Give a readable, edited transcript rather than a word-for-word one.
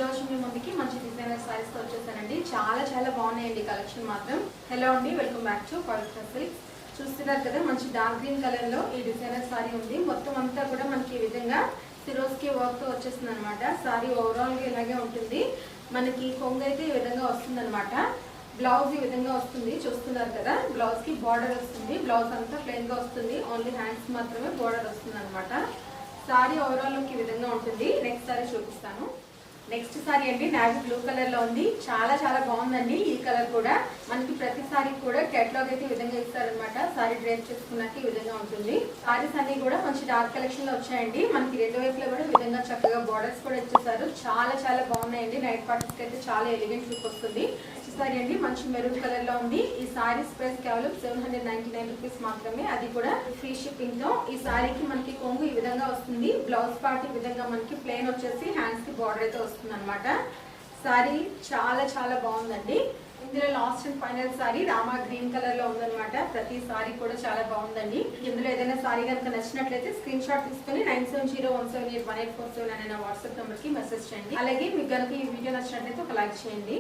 రోజు మీ ముందుకి మంచి డిజైనర్ సారీస్ తో వచ్చేసానండి. చాలా బాగున్నాయండి కలెక్షన్ మాత్రం. హలో అండి, welcome back to Pavitra silks. చూస్తున్నారు కదా, మంచి డార్క్ గ్రీన్ కలర్ లో ఈ డిజైనర్ సారీ ఉంది. మొత్తం అంతా కూడా మనకి ఈ విధంగా సిరోస్కి వర్క్ తో వచ్చేస్తుంది అనమాట. సారీ ఓవరాల్ గా ఇలాగే ఉంటుంది. మనకి కొంగు అయితే ఈ విధంగా వస్తుంది అనమాట. బ్లౌజ్ ఈ విధంగా వస్తుంది, చూస్తున్నారు కదా. బ్లౌజ్ కి బార్డర్ వస్తుంది, బ్లౌజ్ అంతా ప్లెయిన్ గా వస్తుంది. ఓన్లీ హ్యాండ్స్ మాత్రమే బార్డర్ వస్తుంది అనమాట. సారీ ఓవరాల్ లుక్ ఈ విధంగా ఉంటుంది. నెక్స్ట్ సారీ చూపిస్తాను. నెక్స్ట్ సారీ అండి నావీ బ్లూ కలర్ లో ఉంది. చాలా బాగుందండి. ఈ కలర్ కూడా మనకి ప్రతి సారీ కూడా కేటలాగ్ అయితే ఈ విధంగా ఇస్తారనమాట. సారీ డ్రేప్ చేసుకున్నాక ఈ విధంగా ఉంటుంది. సారీస్ అన్ని కూడా మంచి డార్క్ కలెక్షన్ లో వచ్చాయండి. మనకి రెండు వైపులో కూడా ఈ విధంగా చక్కగా బార్డర్స్ కూడా ఇచ్చేసారు. చాలా బాగున్నాయండి. నైట్ పార్టీస్ అయితే చాలా ఎలిగెంట్ లుక్ వస్తుంది. సారీ అండి మంచి మెరూన్ కలర్ లో ఉంది. ఈ సారీస్ ప్రైస్ కేవలం 799 రూపీస్ మాత్రమే, అది కూడా ఫ్రీ షిప్పింగ్ తో. ఈ సారీకి మనకి కొంగు ఈ విధంగా వస్తుంది. బ్లౌజ్ పార్ట్ ఈ విధంగా మనకి ప్లెయిన్ వచ్చేసి హ్యాండ్స్ కి బార్డర్ అయితే వస్తుంది అనమాట. సారీ చాలా బాగుందండి. ఇందులో last and final sorry Rama green colour లో ఉందన్నమాట. ప్రతి సారీ కూడా చాలా బాగుందండి. ఇందులో ఏదైనా సారీ కనుక నచ్చినట్లయితే స్క్రీన్ షాట్ తీసుకుని 9701781847 అనే నా వాట్సాప్ నెంబర్ కి మెసేజ్ చేయండి. అలాగే మీకు కనుక ఈ వీడియో నచ్చినట్లయితే ఒక లైక్ చేయండి.